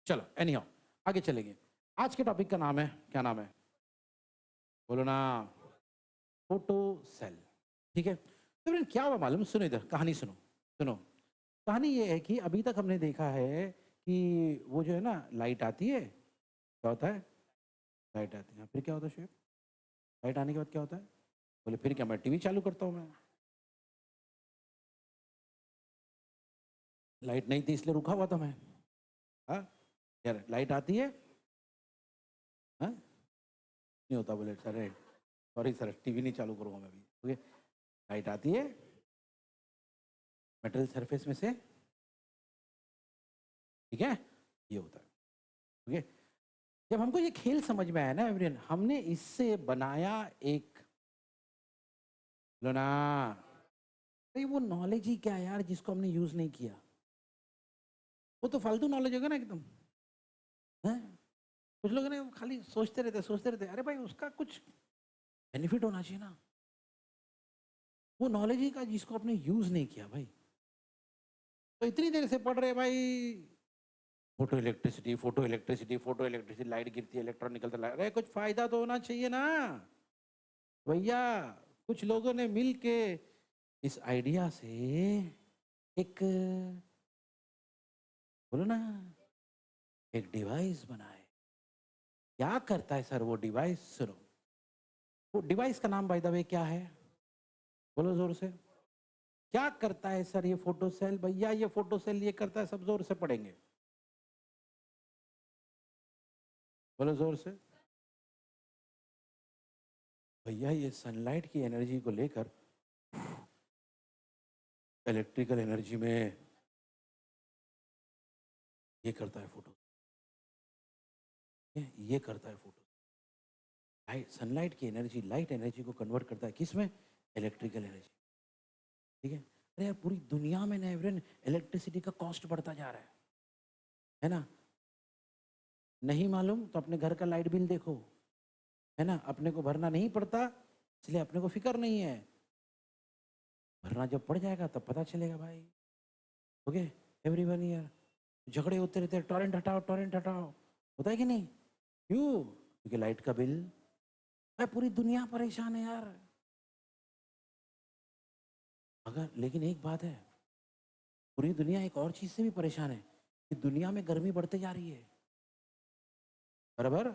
चलो एनी आगे चलेंगे। आज के टॉपिक का नाम है, क्या नाम है? बोलो ना। Photo cell. ठीक है, तो फिर क्या हुआ मालूम? सुनो, इधर कहानी सुनो। सुनो, कहानी ये है कि अभी तक हमने देखा है कि वो जो है ना, लाइट आती है, क्या होता है? लाइट आती है, हाँ, फिर क्या होता है शेफ? लाइट आने के बाद क्या होता है? बोले फिर क्या, मैं टीवी चालू करता हूँ मैं। लाइट नहीं थी इसलिए रुका हुआ था मैं। हाँ, यार लाइट आती है, हाँ नहीं होता। बोले सर, सॉरी सर, टीवी नहीं चालू करूँगा मैं अभी। ओके, लाइट आती है मेटल सरफेस में से, ठीक है, ये होता है। ओके, जब हमको ये खेल समझ में आया ना एवरीवन, हमने इससे बनाया एक, लो ना, अरे वो नॉलेज ही क्या है यार जिसको हमने यूज नहीं किया? वो तो फालतू नॉलेज होगा ना एकदम, है? कुछ लोग ना खाली सोचते रहते, अरे भाई उसका कुछ बेनिफिट होना चाहिए ना। वो नॉलेज ही का जिसको आपने यूज नहीं किया भाई। तो इतनी देर से पढ़ रहे भाई, photo electricity, photo electricity, photo electricity, light गिरती है, इलेक्ट्रॉन निकलता है। अरे कुछ फायदा तो होना चाहिए ना भैया। कुछ लोगों ने मिल के इस आइडिया से एक, बोलो ना, एक डिवाइस बनाए। क्या करता है सर वो डिवाइस? सुनो, वो डिवाइस का नाम बाय द वे क्या है? बोलो जोर से। क्या करता है सर ये फोटो सेल? भैया ये फोटो सेल ये करता है, सब जोर से पढ़ेंगे, बोलो जोर से। भैया ये सनलाइट की एनर्जी को लेकर इलेक्ट्रिकल एनर्जी में ये करता है फोटो, ये करता है फोटो। लाइट, सनलाइट की एनर्जी लाइट एनर्जी को कन्वर्ट करता है किस में? Electrical energy. ठीक है, अरे यार पूरी दुनिया में ना एवरेन इलेक्ट्रिसिटी का कॉस्ट बढ़ता जा रहा है ना? नहीं मालूम तो अपने घर का लाइट बिल देखो, है ना? अपने को भरना नहीं पड़ता इसलिए अपने को फिक्र नहीं है, भरना जब पड़ जाएगा तब पता चलेगा भाई। ओके, एवरीवन ईयर झगड़े होते रहते हैं, टॉरेंट हटाओ टॉरेंट हटाओ, होता है कि नहीं? क्यों? क्योंकि लाइट का बिल, भाई पूरी दुनिया परेशान है यार। अगर लेकिन एक बात है, पूरी दुनिया एक और चीज से भी परेशान है कि दुनिया में गर्मी बढ़ते जा रही है, बराबर?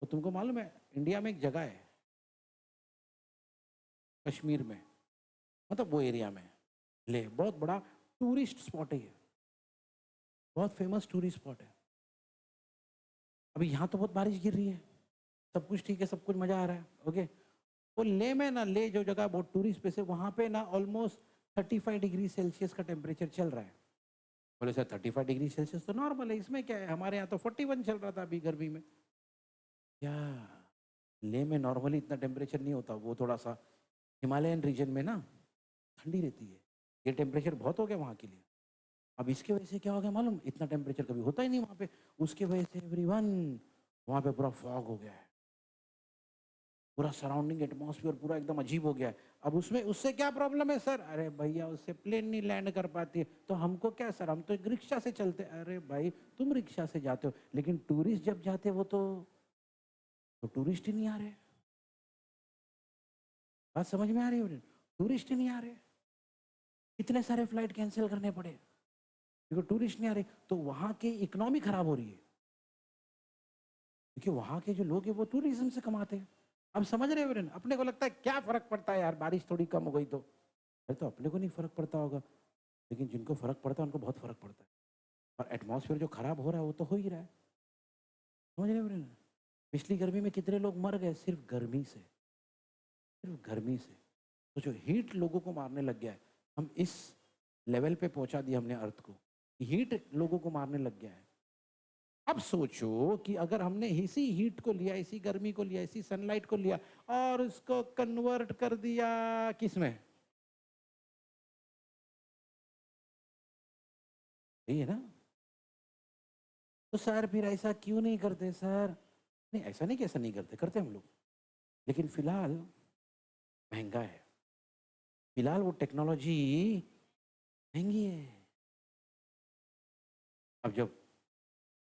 तो तुमको मालूम है इंडिया में एक जगह है कश्मीर में, मतलब वो एरिया में, ले बहुत बड़ा टूरिस्ट स्पॉट है ये, बहुत फेमस टूरिस्ट स्पॉट है। अभी यहाँ तो बहुत बारिश गिर रही है, सब कुछ ठीक है, सब कुछ मजा आ रहा है। ओके, वो ले में ना, ले जो जगह बहुत टूरिस्ट प्लेस है वहां पे ना ऑलमोस्ट 35 डिग्री सेल्सियस का टेम्परेचर चल रहा है। बोले सर 35 डिग्री सेल्सियस तो नॉर्मल है, इसमें क्या है? हमारे यहाँ तो 41 चल रहा था अभी गर्मी में। क्या ले में नॉर्मली इतना टेम्परेचर नहीं होता, वो थोड़ा सा हिमालयन रीजन में ना ठंडी रहती है, ये टेम्परेचर बहुत हो गया वहाँ के लिए। अब इसके वजह से क्या हो गया मालूम? इतना टेम्परेचर कभी होता ही नहीं वहाँ पे, उसके वजह से एवरीवन वहाँ पे पूरा फॉग हो गया है, पूरा सराउंडिंग एटमॉस्फेयर पूरा एकदम अजीब हो गया है। अब उसमें उससे क्या प्रॉब्लम है सर? अरे भैया उससे प्लेन नहीं लैंड कर पाती है, तो हमको क्या सर, हम तो एक रिक्शा से चलते। अरे भाई तुम रिक्शा से जाते हो, लेकिन टूरिस्ट जब जाते वो तो टूरिस्ट ही नहीं आ रहे। बात समझ में आ रही है? टूरिस्ट ही नहीं आ रहे, इतने सारे फ्लाइट कैंसिल करने पड़े क्योंकि टूरिस्ट नहीं आ रहे, तो वहां की इकोनॉमी खराब हो रही है, क्योंकि वहां के जो लोग हैं वो टूरिज्म से कमाते हैं। अब समझ रहे हो? अपने को लगता है क्या फर्क पड़ता है यार, बारिश थोड़ी कम हो गई तो, अरे तो अपने को नहीं फर्क पड़ता होगा, लेकिन जिनको फर्क पड़ता है उनको बहुत फर्क पड़ता है। और एटमॉस्फेयर जो खराब हो रहा है वो तो हो ही रहा है, समझ रहे हो? पिछली गर्मी में कितने लोग मर गए सिर्फ गर्मी से, सिर्फ गर्मी से। तो जो हीट लोगों को मारने लग गया है, हम इस लेवल पे पहुंचा दिया हमने अर्थ को, हीट लोगों को मारने लग गया है। अब सोचो कि अगर हमने इसी हीट को लिया, इसी गर्मी को लिया, इसी सनलाइट को लिया और इसको कन्वर्ट कर दिया किस में? यही है ना? तो सर फिर ऐसा क्यों नहीं करते सर? नहीं ऐसा नहीं कि ऐसा नहीं करते, करते हम लोग, लेकिन फिलहाल महंगा है, फिलहाल वो टेक्नोलॉजी महंगी है। अब जब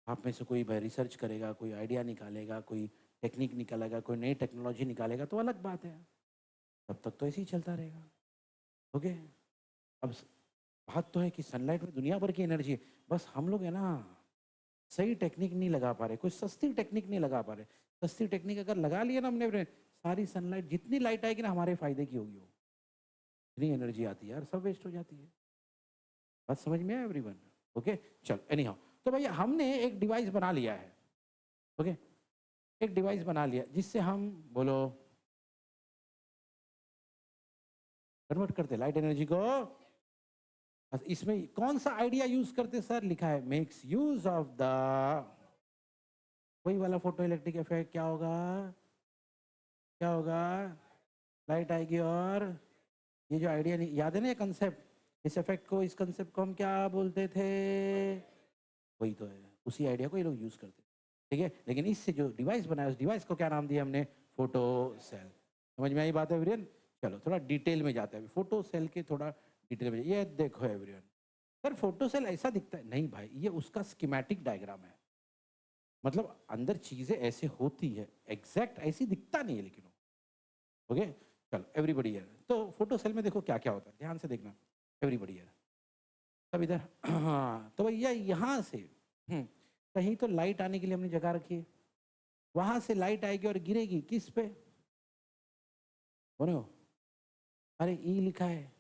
आप में से कोई भाई रिसर्च करेगा, कोई आइडिया निकालेगा, कोई टेक्निक निकालेगा, कोई नई टेक्नोलॉजी निकालेगा तो अलग बात है। तब तक तो ऐसे ही चलता रहेगा। ओके। अब बात तो है कि सनलाइट में दुनिया भर की एनर्जी है, बस हम लोग है ना सही टेक्निक नहीं लगा पा रहे, कोई सस्ती टेक्निक नहीं लगा पा रहे। सस्ती टेक्निक अगर लगा लिया ना हमने सारी सनलाइट जितनी लाइट आएगी ना हमारे फायदे की होगी वो। इतनी एनर्जी आती है यार, सब वेस्ट हो जाती है। बात समझ में आया एवरीवन? ओके। चल एनी हाउ, तो भैया हमने एक डिवाइस बना लिया है। ओके। एक डिवाइस बना लिया जिससे हम बोलो कन्वर्ट करते लाइट एनर्जी को। इसमें कौन सा आइडिया यूज करते सर? लिखा है मेक्स यूज ऑफ द, वही वाला फोटो इलेक्ट्रिक इफेक्ट। क्या होगा? क्या होगा? लाइट आएगी और ये जो आइडिया नहीं याद है ना, ये कंसेप्ट, इस इफेक्ट को, इस कंसेप्ट को हम क्या बोलते थे? वही तो है, उसी आइडिया को ये लोग यूज करते हैं। ठीक है, लेकिन इससे जो डिवाइस बनाया उस डिवाइस को क्या नाम दिया हमने? Photo cell. समझ में आई बात है एवरीवन? चलो थोड़ा डिटेल में जाते हैं, फोटो सेल के थोड़ा डिटेल में। ये देखो एवरीवन, सर फोटो सेल ऐसा दिखता है? नहीं भाई, ये उसका स्कीमेटिक डायग्राम है। मतलब अंदर चीजें ऐसे होती है, एग्जैक्ट ऐसी दिखता नहीं है लेकिन वो। ओके। चलो एवरीबडी हियर, तो फोटो सेल में देखो क्या क्या होता है, ध्यान से देखना एवरीबडी हियर। तब इधर हाँ, तो भैया यहाँ से कहीं तो लाइट आने के लिए हमने जगह रखी है। वहां से लाइट आएगी और गिरेगी किस पे? बोलो। अरे ई लिखा है,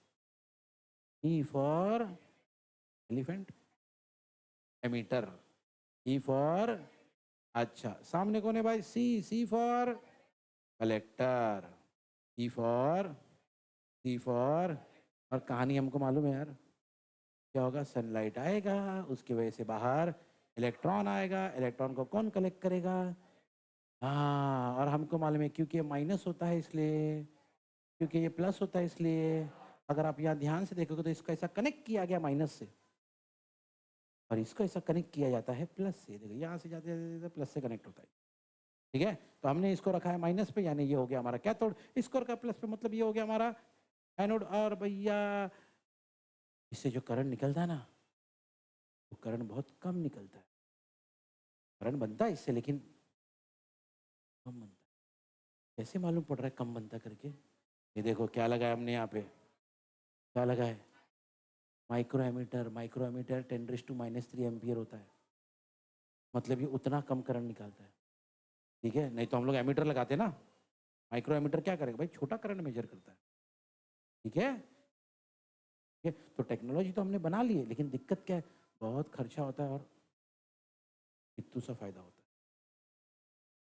E for elephant, emitter. E for, अच्छा सामने कौन है भाई? C, C for collector. E for, C for, और कहानी हमको मालूम है यार, क्या होगा? सनलाइट आएगा, उसकी वजह से बाहर इलेक्ट्रॉन आएगा, इलेक्ट्रॉन को कौन कलेक्ट करेगा? हाँ, और हमको मालूम है क्योंकि ये माइनस होता है इसलिए, क्योंकि ये प्लस होता है इसलिए। अगर आप यहाँ ध्यान से देखोगे तो इसको ऐसा कनेक्ट किया गया माइनस से, और इसको ऐसा कनेक्ट किया जाता है प्लस से। देखो यहाँ से जाते जाते प्लस से कनेक्ट होता है। ठीक है, तो हमने इसको रखा है माइनस पे, यानी ये हो गया हमारा कैथोड। इसको रखा प्लस पे, मतलब ये हो गया हमारा एनोड। और भैया इससे जो करंट निकलता है ना, वो करंट बहुत कम निकलता है। करंट बनता है इससे लेकिन कम बनता है। कैसे मालूम पड़ रहा है कम बनता करके? ये देखो क्या लगा है हमने यहाँ पे, क्या लगा है? Micro ammeter. Micro ammeter 10⁻³ ampere होता है, मतलब ये उतना कम करंट निकालता है। ठीक है, नहीं तो हम लोग एमीटर लगाते हैं ना, माइक्रो एमीटर क्या करेगा भाई? छोटा करंट मेजर करता है। ठीक है। ठीक है, तो टेक्नोलॉजी तो हमने बना ली है, लेकिन दिक्कत क्या है? बहुत खर्चा होता है और कितू सा फायदा होता है।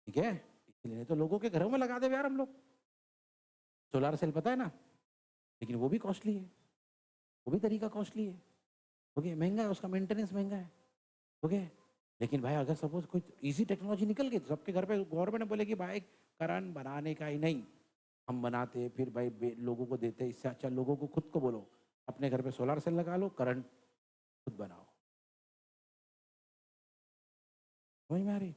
ठीक है, इसलिए तो लोगों के घरों में लगा दे यार हम लोग सोलार सेल, पता है ना, लेकिन वो भी कॉस्टली है, वो भी तरीका कॉस्टली है। ओके, महंगा है, उसका मेंटेनेंस महंगा है। ओके, लेकिन भाई अगर सपोज कोई इजी टेक्नोलॉजी निकल गई तो सबके घर पे गवर्नमेंट बोलेगी भाई करंट बनाने का ही नहीं, हम बनाते फिर भाई लोगों को देते, इससे अच्छा लोगों को खुद को बोलो अपने घर पे सोलार सेल लगा लो, करंट खुद बनाओ। समझ में आ रही?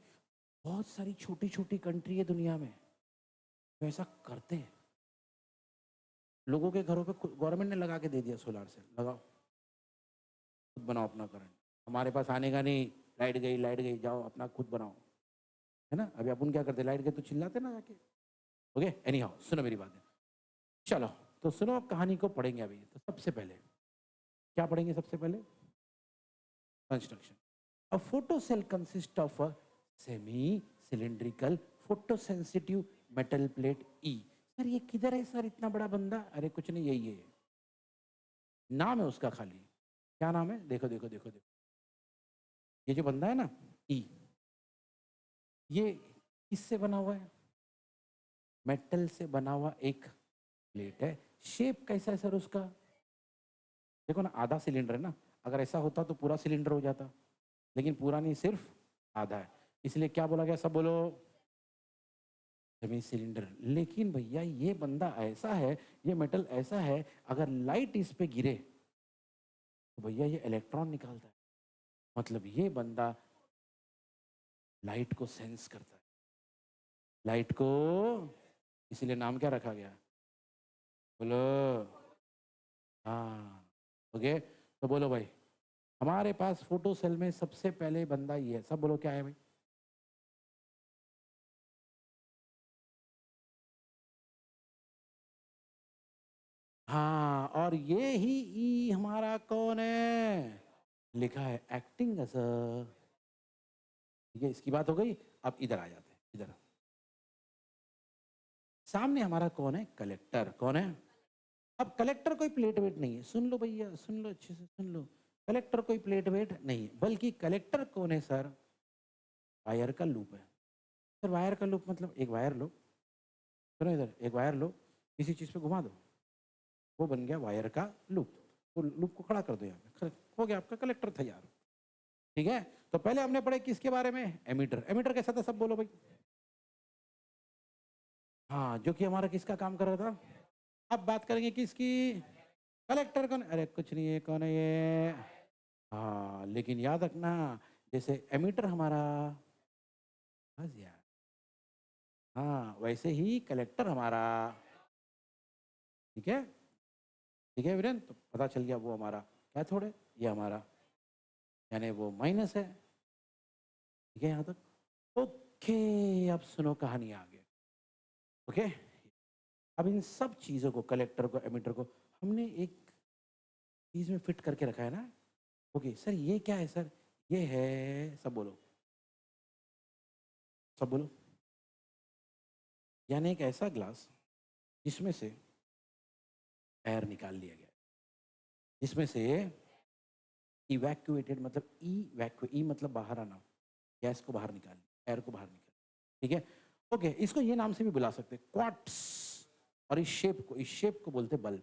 बहुत सारी छोटी छोटी कंट्री है दुनिया में जो ऐसा करते हैं। लोगों के घरों पे गवर्नमेंट ने लगा के दे दिया सोलार सेल, लगाओ खुद बनाओ अपना करंट, हमारे पास आने का नहीं। लाइट गई, लाइट गई, जाओ अपना खुद बनाओ। है ना? अभी अपन क्या करते, लाइट गई तो चिल्लाते ना जाके। ओके, एनी हाउ सुनो मेरी बात है। चलो, तो सुनो अब कहानी को पढ़ेंगे अभी। तो सबसे पहले क्या पढ़ेंगे? सबसे पहले construction. A photo cell consist of a semi cylindrical photosensitive metal plate E. Sir ये किधर है सर इतना बड़ा बंदा? अरे कुछ नहीं, यही है, नाम है उसका खाली। क्या नाम है? देखो देखो देखो देखो, ये जो बंदा है ना ई, ये किससे बना हुआ है? मेटल से बना हुआ एक प्लेट है। शेप कैसा है सर उसका? देखो ना, आधा सिलेंडर है ना, अगर ऐसा होता तो पूरा सिलेंडर हो जाता, लेकिन पूरा नहीं, सिर्फ आधा है। इसलिए क्या बोला गया? सब बोलो सेमी सिलेंडर। लेकिन भैया ये बंदा ऐसा है, ये मेटल ऐसा है, अगर लाइट इस पे गिरे तो भैया ये इलेक्ट्रॉन निकालता है। मतलब ये बंदा लाइट को सेंस करता है, लाइट को। इसीलिए नाम क्या रखा गया? बोलो। हाँ, ओके, तो बोलो भाई हमारे पास फोटो सेल में सबसे पहले बंदा ये है, सब बोलो क्या है भाई? हाँ, और ये ही ई हमारा कौन है? लिखा है एक्टिंग एज अ, ठीक है, इसकी बात हो गई। अब इधर आ जाते हैं, इधर सामने हमारा कौन है? कलेक्टर। कौन है? अब कलेक्टर कोई प्लेट वेट नहीं है, सुन लो भैया, सुन लो अच्छे से सुन लो। कलेक्टर कोई प्लेट वेट नहीं है, बल्कि कलेक्टर कौन है सर? वायर का लूप है। सर वायर का लूप मतलब एक वायर लो, सुनो इधर, एक वायर लो, किसी चीज पे घुमा दो, वो बन गया वायर का लूप। तो लूप को खड़ा कर दो, यहाँ पे हो गया आपका कलेक्टर तैयार। ठीक है, तो पहले हमने पढ़े किसके बारे में? एमीटर। एमीटर कैसा था सब बोलो भाई? हाँ, जो कि हमारा किसका काम कर रहा था? अब बात करेंगे किसकी? कलेक्टर कौन? अरे कुछ नहीं है, कौन है ये? हाँ, लेकिन याद रखना, जैसे एमीटर हमारा, बस यार, हाँ वैसे ही कलेक्टर हमारा। ठीक है, ठीक है वीरेन, तो पता चल गया वो हमारा क्या थोड़े, ये हमारा यानी वो माइनस है। ठीक है यहाँ तक? ओके, अब सुनो कहानी आगे। ओके, अब इन सब चीजों को, कलेक्टर को, एमिटर को, हमने एक चीज में फिट करके रखा है ना। ओके सर, ये क्या है सर? ये है, सब बोलो, सब बोलो, यानी एक ऐसा ग्लास जिसमें से एयर निकाल लिया गया, जिसमें से इवैक्यूएटेड, मतलब ई मतलब बाहर आना, गैस को बाहर निकाल, एयर को बाहर निकाल। ठीक है, ओके, इसको ये नाम से भी बुला सकते हैं, क्वार्ट्स। और इस शेप को बोलते बल्ब।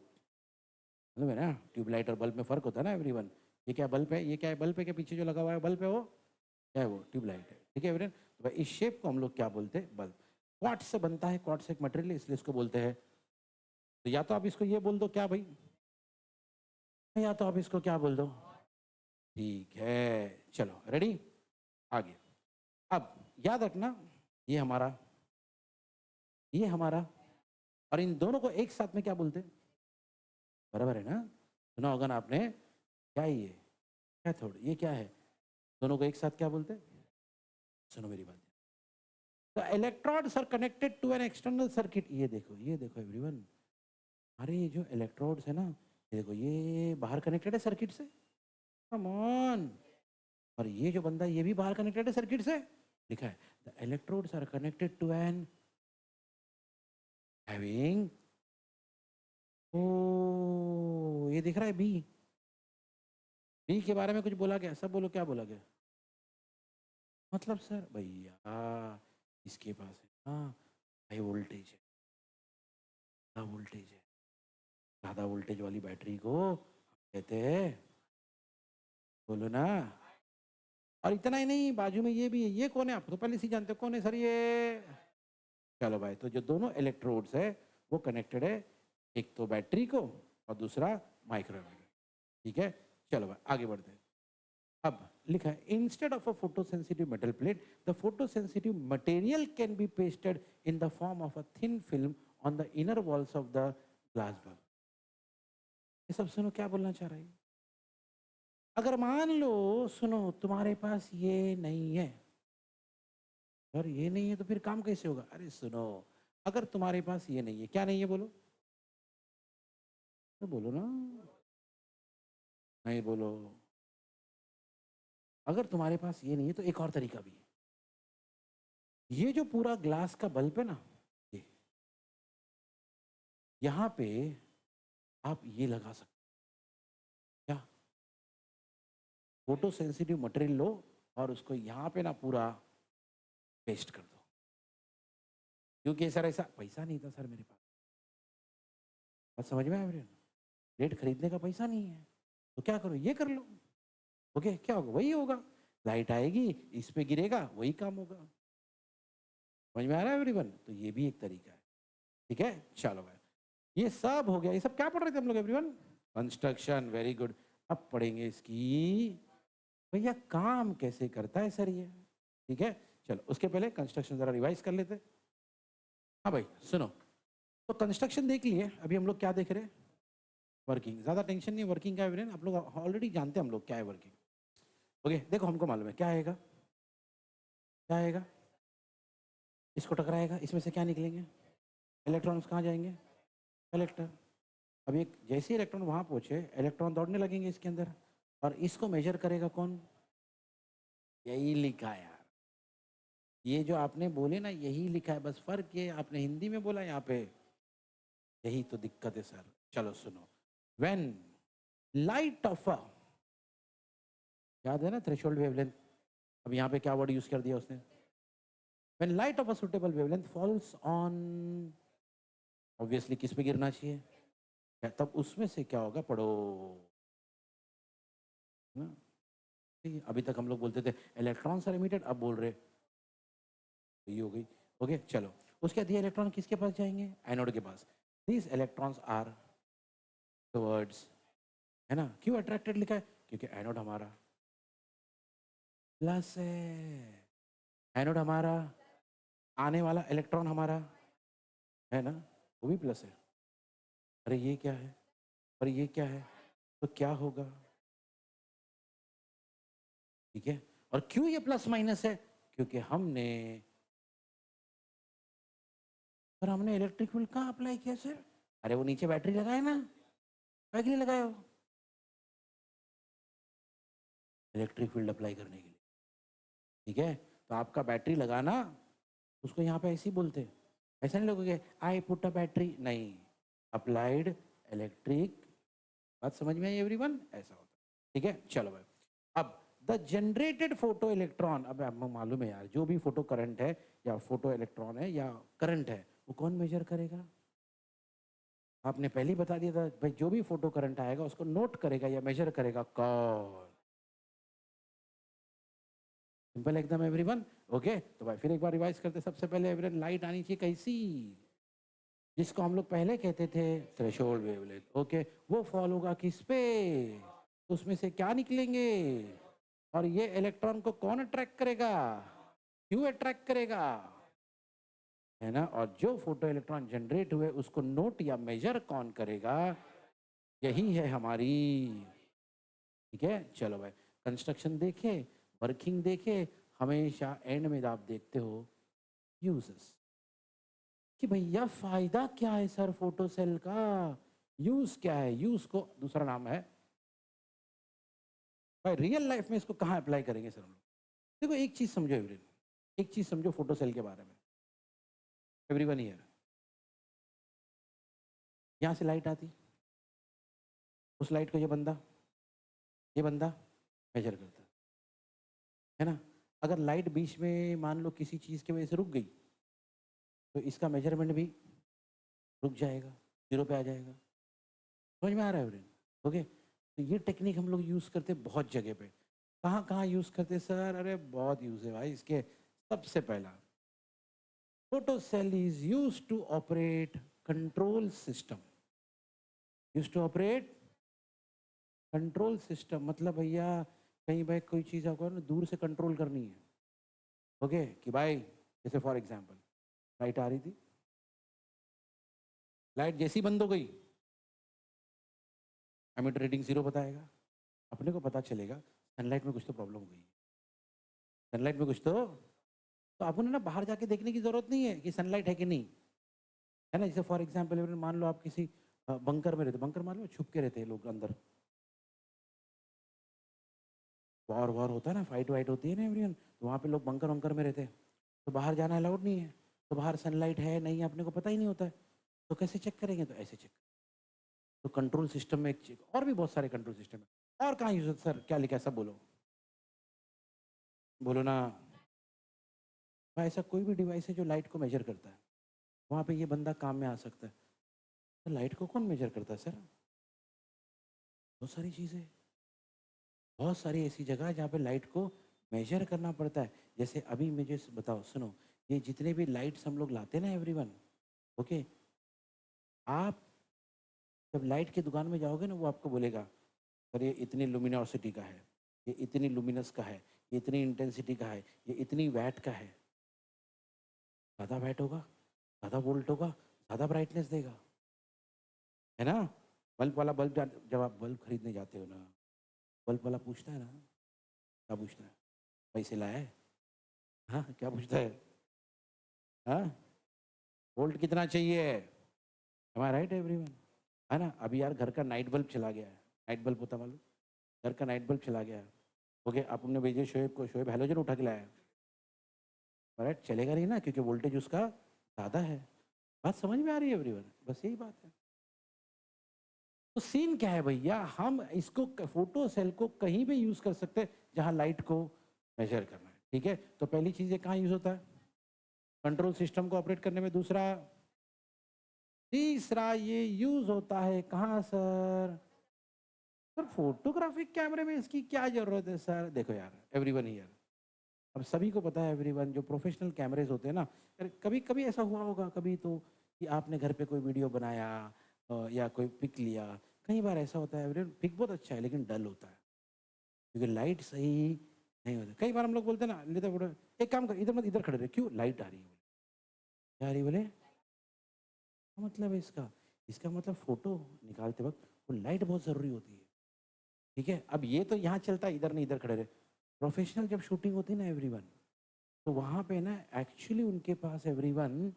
मतलब है ना, ट्यूबलाइट और बल्ब में फर्क होता है ना एवरीवन। ये क्या बल्ब है? ये क्या है? बल्ब है के पीछे जो लगा हुआ है बल्ब है, वो क्या है? वो ट्यूबलाइट है। ठीक है एवरीवन, तो भाई इस शेप को हम लोग क्या बोलते हैं? बल्ब। क्वार्ट्स से बनता है, क्वार्ट्स एक मटेरियल है, इसलिए इसको बोलते हैं। तो या तो आप इसको ये बोल दो क्या भाई, या तो आप इसको क्या बोल दो। ठीक है, चलो रेडी, आगे। अब याद रखना, ये हमारा, ये हमारा, और इन दोनों को एक साथ में क्या बोलते हैं? बराबर है ना? सुना होगा ना आपने, क्या है ये? कैथोड। ये क्या है? दोनों को एक साथ क्या बोलते हैं? सुनो मेरी बात। तो electrodes are connected to an external circuit. ये देखो एवरीवन, अरे ये जो इलेक्ट्रोड्स है ना, ये देखो, ये बाहर कनेक्टेड है सर्किट से। Come on. और ये जो बंदा है, ये भी बाहर कनेक्टेड है सर्किट से। लिखा है the electrodes are connected to an having, ओ ये दिख रहा है बी। बी के बारे में कुछ बोला गया? सब बोलो क्या बोला गया? मतलब सर भैया, इसके पास है हाँ, हाई वोल्टेज है, ज़्यादा वोल्टेज है, ज़्यादा वोल्टेज वाली बैटरी को कहते हैं, बोलो ना। और इतना ही नहीं, बाजू में ये भी है। ये कौन है? आप तो पहले से ही जानते हो कौन है सर ये। चलो भाई, तो जो दोनों इलेक्ट्रोड्स है वो कनेक्टेड है, एक तो बैटरी को और दूसरा माइक्रोवेव। ठीक है, चलो भाई आगे बढ़ते हैं। अब लिखा है instead of a photosensitive metal plate, the photosensitive material can be pasted in the form of a thin film on the inner walls of the glass bulb. ये सब सुनो क्या बोलना चाह रहा है। अगर मान लो, सुनो, तुम्हारे पास ये नहीं है, और ये नहीं है तो फिर काम कैसे होगा? अरे सुनो, अगर तुम्हारे पास ये नहीं है, क्या नहीं है बोलो, तो बोलो ना, नहीं बोलो। अगर तुम्हारे पास ये नहीं है तो एक और तरीका भी है। ये जो पूरा ग्लास का बल्ब है ना, ये यहाँ पे आप ये लगा सकते, क्या? फोटो सेंसिटिव मटेरियल लो और उसको यहाँ पे ना पूरा पेस्ट कर दो। क्योंकि सर ऐसा पैसा नहीं था सर मेरे पास, बात समझ में आया? रेट खरीदने का पैसा नहीं है, तो क्या करो, ये कर लो। ओके, क्या होगा? वही होगा, लाइट आएगी, इस पे गिरेगा, वही काम होगा। समझ में आ रहा है एवरीवन? तो ये भी एक तरीका है। ठीक है, चलो भाई, ये सब हो गया। ये सब क्या पढ़ रहे थे हम लोग एवरीवन? Construction, very good. अब पढ़ेंगे इसकी, भैया काम कैसे करता है सर ये। ठीक है, चलो उसके पहले कंस्ट्रक्शन जरा रिवाइज कर लेते। हाँ भाई सुनो, तो कंस्ट्रक्शन देख लिए, अभी हम लोग क्या देख रहे हैं? वर्किंग। ज्यादा टेंशन नहीं, वर्किंग क्या है एवरीवन, आप लोग ऑलरेडी जानते हैं हम लोग क्या है वर्किंग। ओके देखो हमको मालूम है क्या आएगा, क्या आएगा, इसको टकराएगा, इसमें से क्या निकलेंगे, इलेक्ट्रॉन्स कहाँ जाएंगे, कलेक्टर। अब एक जैसे ही इलेक्ट्रॉन वहां पहुंचे इलेक्ट्रॉन दौड़ने लगेंगे इसके अंदर, और इसको मेजर करेगा कौन, यही लिखा है यार, ये जो आपने बोले ना यही लिखा है, बस फर्क ये आपने हिंदी में बोला यहाँ पे, यही तो दिक्कत है सर। चलो सुनो, व्हेन लाइट ऑफ अ, याद है ना थ्रेशोल्ड वेवलेंथ, अब यहाँ पे क्या वर्ड यूज कर दिया उसने, when light of a suitable wavelength falls on, obviously किस पे गिरना चाहिए, तब उसमें से क्या होगा पढ़ो ना। ठीक है, अभी तक हम लोग बोलते थे इलेक्ट्रॉन्स आर इमिटेड, अब बोल रहे ये हो गई। ओके चलो, उसके बाद ये इलेक्ट्रॉन किसके पास जाएंगे, एनोड के पास, दीज इलेक्ट्रॉन्स आर टुवर्ड्स, है ना, क्यों अट्रैक्टेड लिखा है, क्योंकि एनोड हमारा प्लस है, एनोड हमारा, आने वाला इलेक्ट्रॉन हमारा है ना, वो भी प्लस है। अरे ये क्या है, और ये क्या है, तो क्या होगा, ठीक है। और क्यों ये प्लस माइनस है, क्योंकि हमने इलेक्ट्रिक फील्ड कहाँ अप्लाई किया सर, अरे वो नीचे बैटरी लगाए ना, क्या के लिए लगाए हो, इलेक्ट्रिक फील्ड अप्लाई करने के लिए, ठीक है। तो आपका बैटरी लगाना, उसको यहाँ पे ऐसे ही बोलते हैं, ऐसा नहीं लोगे आई पुट अ बैटरी, नहीं, अप्लाइड इलेक्ट्रिक, बात समझ में आई एवरीवन, ऐसा होता है, ठीक है। चलो भाई, अब द जनरेटेड फोटो इलेक्ट्रॉन, अब आपको मालूम है यार जो भी फोटो करंट है या फोटो इलेक्ट्रॉन है या करंट है वो कौन मेजर करेगा, आपने पहले ही बता दिया था भाई, जो भी फोटो करंट आएगा उसको नोट करेगा या मेजर करेगा कौन, सिंपल एकदम एवरीवन। ओके तो भाई फिर एक बार रिवाइज करते, सबसे पहले एवरीवन लाइट आनी चाहिए कैसी, जिसको हम लोग पहले कहते थे थ्रेशोल्ड वेवलेंथ, ओके, वो फॉल होगा किस पे, तो उसमें से क्या निकलेंगे, और ये इलेक्ट्रॉन को कौन अट्रैक्ट करेगा, क्यों अट्रैक्ट करेगा, है ना, और जो फोटो इलेक्ट्रॉन जनरेट हुए उसको नोट या मेजर कौन करेगा, यही है हमारी, ठीक है। चलो भाई, कंस्ट्रक्शन देखे, वर्किंग देखे, हमेशा एंड में आप देखते हो यूजेस, कि भैया फायदा क्या है सर फोटो सेल का, यूज क्या है, यूज को दूसरा नाम है भाई, रियल लाइफ में इसको कहाँ अप्लाई करेंगे सर हम लोग, देखो एक चीज समझो एवरीवन, एक चीज समझो फोटो सेल के बारे में, एवरीवन हियर, यहाँ से लाइट आती, उस लाइट को ये बंदा मेजर करता है ना, अगर लाइट बीच में मान लो किसी चीज की वजह से रुक गई तो इसका मेजरमेंट भी रुक जाएगा, जीरो पे आ जाएगा, समझ में आ रहा है एवरीवन, ओके। तो ये टेक्निक हम लोग यूज करते हैं बहुत जगह पे, कहाँ कहाँ यूज करते हैं सर, अरे बहुत यूज है भाई इसके। सबसे पहला, photo cell is use to operate control system, use to operate control system, मतलब भैया कहीं भाई कोई चीज़ आपको ना दूर से कंट्रोल करनी है, ओके, कि भाई जैसे फॉर एग्जांपल लाइट आ रही थी, लाइट जैसी बंद हो गई एमिटर रीडिंग जीरो बताएगा, अपने को पता चलेगा सनलाइट में कुछ तो प्रॉब्लम हो गई, सनलाइट में कुछ तो आपको ना बाहर जाके देखने की जरूरत नहीं है कि सनलाइट है कि नहीं, है ना। जैसे फॉर एग्जाम्पल मान लो आप किसी बंकर में रहते, बंकर मान लो छुप के रहते हैं लोग अंदर, वॉर वॉर होता है ना, फाइट वाइट होती है ना एवरीवन, तो वहाँ पे लोग बंकर वंकर में रहते हैं, तो बाहर जाना अलाउड नहीं है, तो बाहर सनलाइट है नहीं अपने को पता ही नहीं होता है, तो कैसे चेक करेंगे, तो ऐसे चेक, तो कंट्रोल सिस्टम में एक चेक, और भी बहुत सारे कंट्रोल सिस्टम है, और कहाँ यूज होता है सर, क्या लिखा है सब बोलो, बोलो ना भाई, ऐसा कोई भी डिवाइस है जो लाइट को मेजर करता है, वहाँ पे ये बंदा काम में आ सकता है, तो लाइट को कौन मेजर करता है सर, बहुत सारी चीज़ें, बहुत सारी ऐसी जगह है जहाँ पे लाइट को मेजर करना पड़ता है, जैसे अभी मुझे बताओ सुनो, ये जितने भी लाइट्स हम लोग लाते हैं ना एवरीवन, ओके, आप जब लाइट की दुकान में जाओगे ना वो आपको बोलेगा सर ये इतनी लुमिनोसिटी का है, ये इतनी लुमिनस का है, ये इतनी इंटेंसिटी का है, ये इतनी वैट का है, ज़्यादा वैट होगा, ज़्यादा वोल्ट होगा, ज़्यादा ब्राइटनेस देगा, है ना। बल्ब वाला जब आप बल्ब खरीदने जाते हो ना, बल्ब वाला पूछता है ना क्या पूछता है? पैसे लाया है? हाँ, क्या पूछता है? हाँ, वोल्ट कितना चाहिए? एम आई राइट एवरीवन? है ना? अभी यार घर का नाइट बल्ब चला गया है। नाइट बल्ब होता मालूम? घर का नाइट बल्ब चला गया है। ओके, आप हमने भेजे शोएब को, शोएब हैलोजन उठा के लाया है। राइट, चलेगा नहीं ना क्योंकि वोल्टेज उसका ज़्यादा है। बात समझ में आ रही है एवरीवन? बस यही बात है। तो सीन क्या है भैया, हम इसको फोटो सेल को कहीं भी यूज कर सकते हैं जहां लाइट को मेजर करना है। ठीक है, तो पहली चीज ये कहाँ यूज होता है? कंट्रोल सिस्टम को ऑपरेट करने में। दूसरा, तीसरा ये यूज होता है कहाँ सर? सर फोटोग्राफिक कैमरे में इसकी क्या जरूरत है सर? देखो यार एवरीवन हियर, अब सभी को पता है एवरीवन, जो प्रोफेशनल कैमरेज होते हैं ना, कभी कभी ऐसा हुआ होगा कभी तो कि आपने घर पे कोई वीडियो बनाया या कोई पिक लिया। कई बार ऐसा होता है एवरीवन, पिक बहुत अच्छा है लेकिन डल होता है क्योंकि लाइट सही नहीं होती। कई बार हम लोग बोलते हैं ना, लेते फोटो, एक काम कर, इधर मत, इधर खड़े रहे, क्यों? लाइट आ रही है। क्या आ रही है बोले? क्या मतलब है इसका? इसका मतलब फोटो निकालते वक्त वो लाइट बहुत ज़रूरी होती है। ठीक है, अब ये तो यहाँ चलता है, इधर नहीं, इधर खड़े रहे। प्रोफेशनल जब शूटिंग होती है ना एवरीवन, तो वहाँ पे ना एक्चुअली उनके पास एवरीवन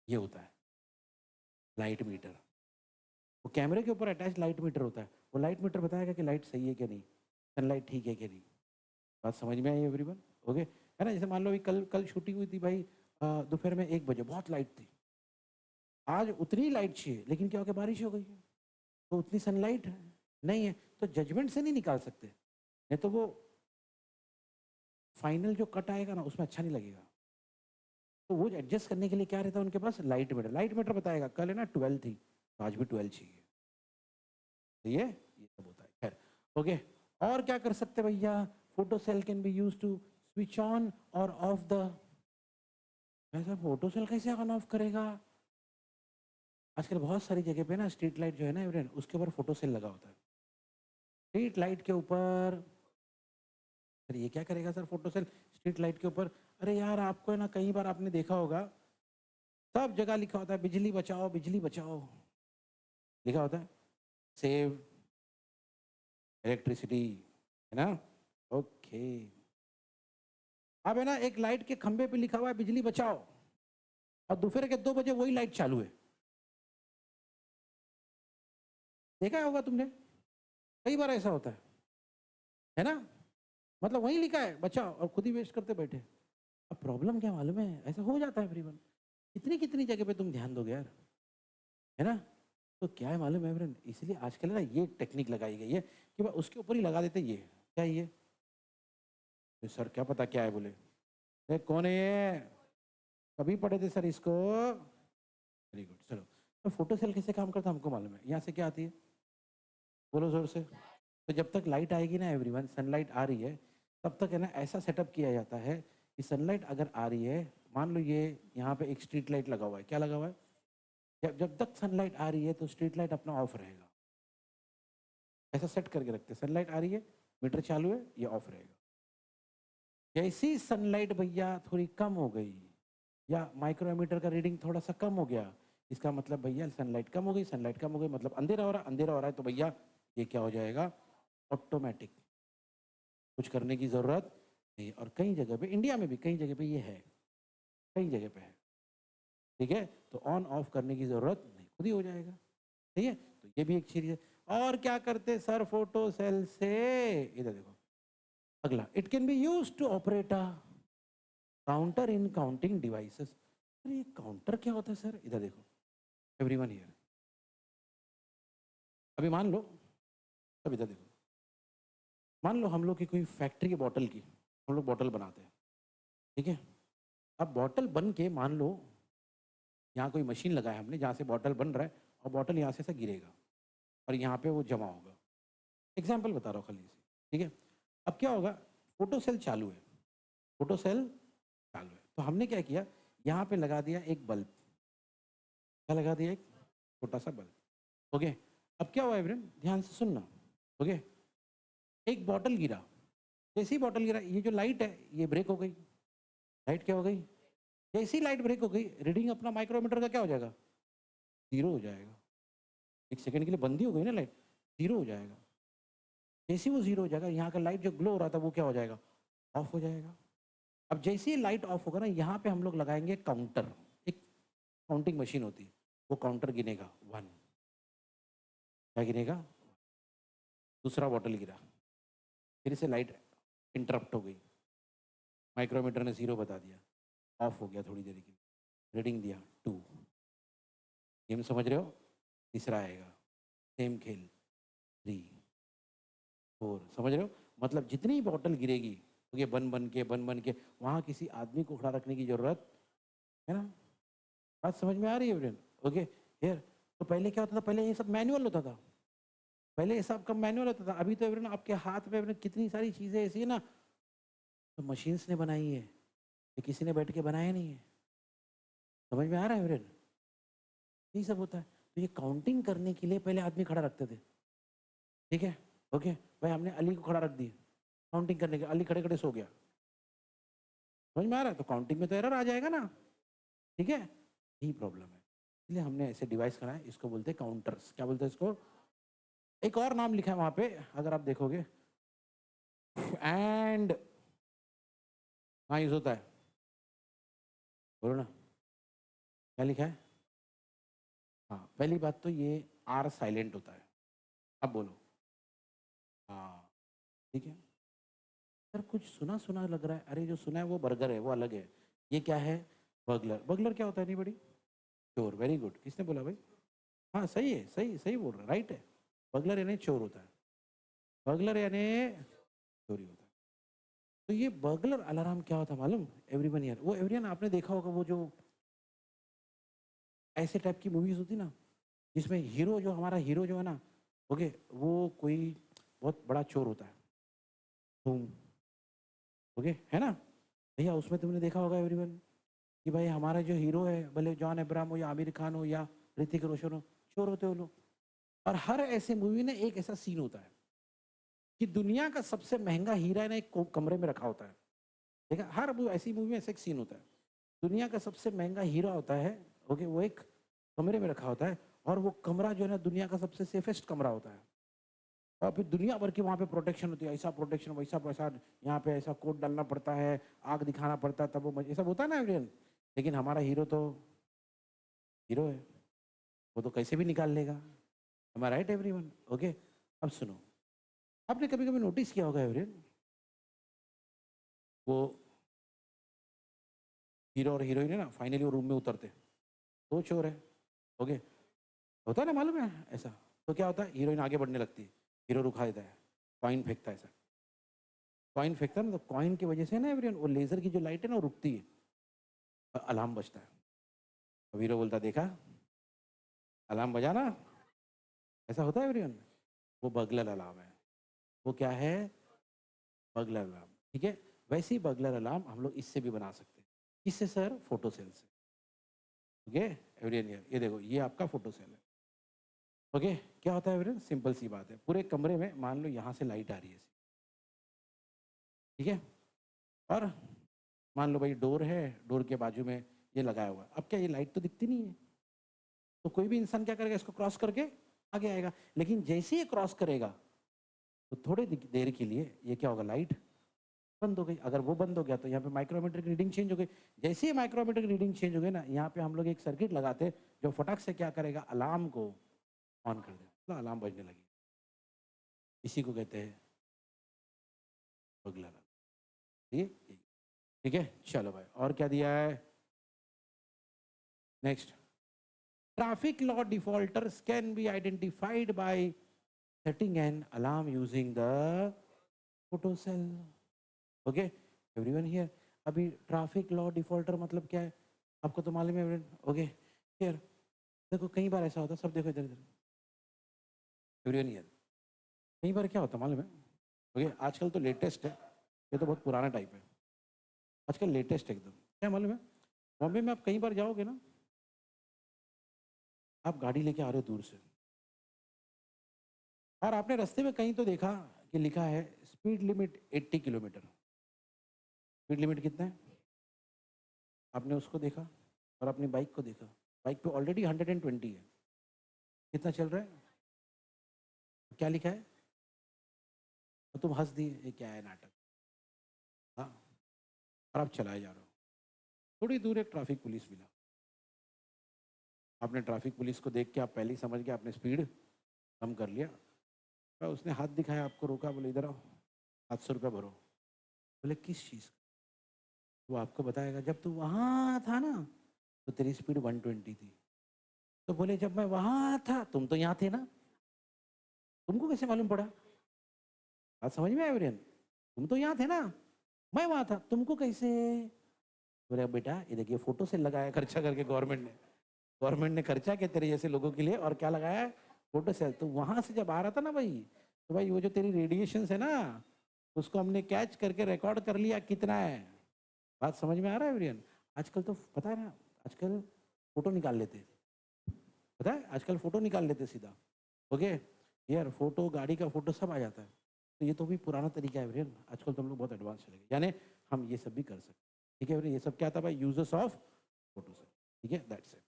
ये होता है लाइट मीटर। वो कैमरे के ऊपर अटैच लाइट मीटर होता है। वो लाइट मीटर बताएगा कि लाइट सही है कि नहीं, सनलाइट ठीक है कि नहीं। बात समझ में आई एवरीवन? ओके, है ना? जैसे मान लो अभी कल कल शूटिंग हुई थी भाई, दोपहर में 1 बजे बहुत लाइट थी। आज उतनी लाइट चाहिए लेकिन क्या हो गया, बारिश हो गई है, तो उतनी सनलाइट नहीं है, तो जजमेंट से नहीं निकाल सकते। नहीं तो वो फाइनल जो कट आएगा ना उसमें अच्छा नहीं लगेगा। तो वो एडजस्ट करने के लिए क्या रहता है उनके पास? Light meter. लाइट मीटर बताएगा कल है ना 12 थी तो आज भी 12 चाहिए। तो ये सब होता है। खैर, ओके। और क्या कर सकते हैं भैया? Photo cell can be use to switch on और ऑफ द। ऐसा फोटो सेल कैसे ऑन ऑफ करेगा? आजकल बहुत सारी जगह पे ना स्ट्रीट लाइट जो है ना एवरेन, उसके ऊपर फोटो सेल लगा होता है। स्ट्रीट लाइट के ऊपर। सर ये क्या करेगा sir photo cell street light के ऊपर? अरे यार, आपको है ना, कई बार आपने देखा होगा, सब जगह लिखा होता है बिजली बचाओ, बिजली बचाओ, लिखा होता है सेव इलेक्ट्रिसिटी, है ना? ओके। अब है ना, एक लाइट के खंबे पे लिखा हुआ है बिजली बचाओ, और दोपहर के 2 बजे वही लाइट चालू है। देखा होगा तुमने, कई बार ऐसा होता है ना? मतलब वही लिखा है बचाओ और खुद ही वेस्ट करते बैठे। अब प्रॉब्लम क्या मालूम है, ऐसा हो जाता है एवरीवन। कितनी कितनी जगह पे तुम ध्यान दोगे यार, है ना? तो क्या है मालूम है एवरीवन, इसलिए आजकल ना ये टेक्निक लगाई गई है कि भाई उसके ऊपर ही लगा देते। ये क्या है ये? तो सर क्या पता क्या है बोले। कौन है ये? कभी पढ़े थे सर इसको? वेरी गुड, चलो। तो फोटो सेल कैसे काम करता है हमको मालूम है। यहाँ से क्या आती है, बोलो जोर से। तो जब तक लाइट आएगी ना एवरीवन, सनलाइट आ रही है, तब तक है ना ऐसा सेटअप किया जाता है कि सनलाइट अगर आ रही है, मान लो ये यहाँ पे एक स्ट्रीट लाइट लगा हुआ है, क्या लगा हुआ है? जब जब तक सनलाइट आ रही है तो स्ट्रीट लाइट अपना ऑफ रहेगा। ऐसा सेट करके रखते हैं, सनलाइट आ रही है, मीटर चालू है, ये ऑफ रहेगा। जैसी सनलाइट भैया थोड़ी कम हो गई या माइक्रोमीटर का रीडिंग थोड़ा सा कम हो गया, इसका मतलब भैया सनलाइट कम हो गई, सनलाइट कम हो गई मतलब अंधेरा हो रहा, अंधेरा हो रहा है, तो भैया ये क्या हो जाएगा? ऑटोमेटिक, कुछ करने की जरूरत नहीं। और कई जगह पे, इंडिया में भी कई जगह पे ये है, कई जगह पे है। ठीक है, तो ऑन ऑफ करने की जरूरत नहीं, खुद ही हो जाएगा। ठीक है, तो ये भी एक चीज है। और क्या करते सर फोटो सेल से? इधर देखो, अगला, it can be use to operate a counter in counting devices. अरे ये काउंटर क्या होता है सर? इधर देखो एवरीवन हियर, अभी मान लो, अब इधर देखो, मान लो हम लोग की कोई फैक्ट्री की बॉटल की, हम लोग बॉटल बनाते हैं। ठीक है, अब बॉटल बन के मान लो यहाँ कोई मशीन लगाया हमने जहाँ से बॉटल बन रहा है, और बॉटल यहाँ से ऐसा गिरेगा और यहाँ पे वो जमा होगा। एग्जाम्पल बता रहा हूँ खाली से। ठीक है, अब क्या होगा, फोटो सेल चालू है, फोटो सेल चालू है, तो हमने क्या किया, यहाँ पे लगा दिया एक बल्ब। क्या लगा दिया? एक छोटा सा बल्ब। ओके, अब क्या हुआ एवरीवन, ध्यान से सुनना। ओके, एक बॉटल गिरा, जैसे ही बॉटल गिरा, ये जो लाइट है ये ब्रेक हो गई। लाइट क्या हो गई? जैसे ही लाइट ब्रेक हो गई, रीडिंग अपना माइक्रोमीटर का क्या हो जाएगा? जीरो हो जाएगा। 1 सेकंड के लिए बंद ही हो गई ना लाइट, जीरो हो जाएगा। जैसे ही वो जीरो हो जाएगा, यहाँ का लाइट जो ग्लो हो रहा था वो क्या हो जाएगा, ऑफ हो जाएगा। अब जैसे ही लाइट ऑफ होगा ना, यहाँ पे हम लोग लगाएंगे काउंटर, एक काउंटिंग मशीन होती है, वो काउंटर गिनेगा 1, क्या गिनेगा, दूसरा बॉटल गिरा, फिर से लाइट इंटरप्ट हो गई, माइक्रोमीटर ने 0 बता दिया, ऑफ हो गया थोड़ी देर के लिए, रीडिंग दिया 2, गेम समझ रहे हो, तीसरा आएगा, सेम खेल 3, 4, समझ रहे हो, मतलब जितनी बॉटल गिरेगी ये बन बन के वहाँ किसी आदमी को खड़ा रखने की जरूरत है ना। बात समझ में आ रही है फ्रेंड? Okay here. तो पहले क्या होता था, पहले ये सब मैनुअल होता था, पहले ये सब कब मैनुअल होता था, अभी तो एवरेन आपके हाथ में एवरेन कितनी सारी चीजें ऐसी है ना, तो मशीन्स ने बनाई है, ये किसी ने बैठ के बनाया नहीं है। समझ में आ रहा है एवरेन? यही सब होता है। तो ये काउंटिंग करने के लिए पहले आदमी खड़ा रखते थे, ठीक है, ओके भाई हमने अली को खड़ा रख दिया काउंटिंग करने के, अली खड़े खड़े सो गया, समझ में आ रहा है, तो काउंटिंग में तो एरर आ जाएगा ना, ठीक है, यही प्रॉब्लम है। इसलिए हमने ऐसे डिवाइस बनाया, इसको बोलते हैं काउंटर्स। क्या बोलते हैं इसको, एक और नाम लिखा है वहां पे अगर आप देखोगे, एंड हाँ यूज होता है, बोलो ना क्या लिखा है। हाँ पहली बात तो ये आर साइलेंट होता है, अब बोलो हाँ, ठीक है। सर कुछ सुना सुना लग रहा है, अरे जो सुना है वो बर्गर है, वो अलग है। ये क्या है, बर्गलर। बर्गलर क्या होता है, नहीं बड़ी, चोर, वेरी गुड, किसने बोला भाई, हाँ सही है, सही सही बोल रहा है, राइट है। बर्गलर यानी चोर होता है, बर्गलर यानी चोरी होता है। तो ये बर्गलर अलार्म क्या होता है मालूम, एवरीवन यार, वो एवरीवन आपने देखा होगा, वो जो ऐसे टाइप की मूवीज होती ना, जिसमें हीरो जो हमारा हीरो जो है ना, ओके, वो कोई बहुत बड़ा चोर होता है, तुम, ओके है ना भैया, उसमें तुमने देखा होगा एवरीवन कि भाई हमारा जो हीरो है, भले जॉन अब्राहम हो या आमिर खान हो या ऋतिक रोशन हो, चोर होते हो लोग। और हर ऐसे मूवी में एक ऐसा सीन होता है कि दुनिया का सबसे महंगा हीरा ना एक कमरे में रखा होता है, ठीक है, हर ऐसी मूवी में ऐसा एक सीन होता है, दुनिया का सबसे महंगा हीरा होता है, ओके, वो एक कमरे में रखा होता है, और वो कमरा जो है ना दुनिया का सबसे सेफेस्ट कमरा होता है, और फिर दुनिया भर की वहाँ पे प्रोटेक्शन होती है, ऐसा प्रोटेक्शन वैसा पैसा, यहाँ पे ऐसा कोट डालना पड़ता है, आग दिखाना पड़ता है, तब वो ये सब होता है ना एवरियन। लेकिन हमारा हीरो तो हीरो है, वो तो कैसे भी निकाल लेगा, एम आई राइट एवरीवन, ओके। अब सुनो, आपने कभी कभी नोटिस किया होगा एवरियन, वो हीरो और हीरोइन है ना, फाइनली वो रूम में उतरते, तो चोर है, ओके, होता है ना, मालूम है ऐसा। तो क्या होता है, हीरोइन आगे बढ़ने लगती है, हीरो रुका देता है, कॉइन फेंकता है ऐसा, कॉइन फेंकता है ना, तो कॉइन की वजह से ना एवरियन वो लेजर की जो लाइट है ना वो रुकती है, और अलार्म बजता है। अब हीरो बोलता देखा, अलार्म बजा ना, ऐसा होता है एवरीवन। वो बगलर अलार्म है, वो क्या है, बगलर अलार्म, ठीक है। वैसे ही बगलर अलार्म हम लोग इससे भी बना सकते हैं, किससे सर, फोटो सेल से, ओके एवरीवन। ये देखो ये आपका फोटो सेल है, ओके। क्या होता है एवरीवन, सिंपल सी बात है, पूरे कमरे में मान लो यहाँ से लाइट आ रही है, ठीक है, और मान लो भाई डोर है, डोर के बाजू में ये लगाया हुआ है, अब क्या ये लाइट तो दिखती नहीं है, तो कोई भी इंसान क्या करेगा, इसको क्रॉस करके आगे आएगा, लेकिन जैसे ही क्रॉस करेगा तो थोड़ी देर के लिए ये क्या होगा, लाइट बंद हो गई। अगर वो बंद हो गया तो यहाँ पे माइक्रोमीटर की रीडिंग चेंज हो गई, जैसे ही माइक्रोमीटर की रीडिंग चेंज हो गई ना, यहाँ पे हम लोग एक सर्किट लगाते हैं जो फटाक से क्या करेगा, अलार्म को ऑन कर देगा, तो अलार्म बजने लगी। इसी को कहते हैं बगलर, ठीक है, ठीक है, चलो भाई और क्या दिया है next, traffic law defaulters can be identified by setting an alarm using the photo cell, okay everyone here। अभी ट्रैफिक लॉ डिफॉल्टर मतलब क्या है, आपको तो मालूम है, ओके हियर। देखो कई बार ऐसा होता है, सब देखो इधर इधर, एवरीवन हियर, कई बार क्या होता है मालूम है, ओके, आजकल तो लेटेस्ट है, ये तो बहुत पुराना टाइप है, आजकल लेटेस्ट एकदम, क्या मालूम है, बॉम्बे में आप कई बार जाओगे ना, आप गाड़ी लेके आ रहे हो दूर से, और आपने रास्ते में कहीं तो देखा कि लिखा है speed limit 80 kilometre, speed limit कितना है, आपने उसको देखा और अपनी बाइक को देखा, बाइक पे ऑलरेडी 120 है, कितना चल रहा है, क्या लिखा है, और तुम हंस दिए, ये क्या है नाटक। हाँ, और आप चलाए जा रहे हो। थोड़ी दूर एक ट्रैफिक पुलिस मिला, आपने ट्रैफिक पुलिस को देख के आप पहले ही समझ गए, आपने स्पीड कम कर लिया। और उसने हाथ दिखाया, आपको रोका, बोले इधर आओ, 700 रुपये भरो। बोले किस चीज़ का? वो आपको बताएगा, जब तू वहाँ था ना तो तेरी स्पीड 120 थी। तो बोले जब मैं वहाँ था, तुम तो यहाँ थे ना, तुमको कैसे मालूम पड़ा? बात समझ में आया वीरेन? तुम तो यहाँ थे ना, मैं वहाँ था, तुमको कैसे? बोले बेटा ये देखिए, फोटो से लगाया खर्चा करके गवर्नमेंट ने खर्चा किया तेरे जैसे लोगों के लिए, और क्या लगाया है? फोटो से। तो वहां से जब आ रहा था ना भाई, तो भाई वो जो तेरी रेडिएशन है ना, उसको हमने कैच करके रिकॉर्ड कर लिया कितना है। बात समझ में आ रहा है वीरेन? आजकल तो पता है ना, आजकल फोटो निकाल लेते, पता है आजकल फोटो निकाल लेते सीधा। ओके, यार फोटो, गाड़ी का फोटो सब आ जाता है। तो ये तो भी पुराना तरीका है वीरेन, आजकल तो हम लोग बहुत एडवांस चले गए, यानी हम ये सब भी कर सकते। ठीक है वीरेन, ये सब क्या था भाई? यूजर्स ऑफ फोटो से। ठीक है, दैट्स इट।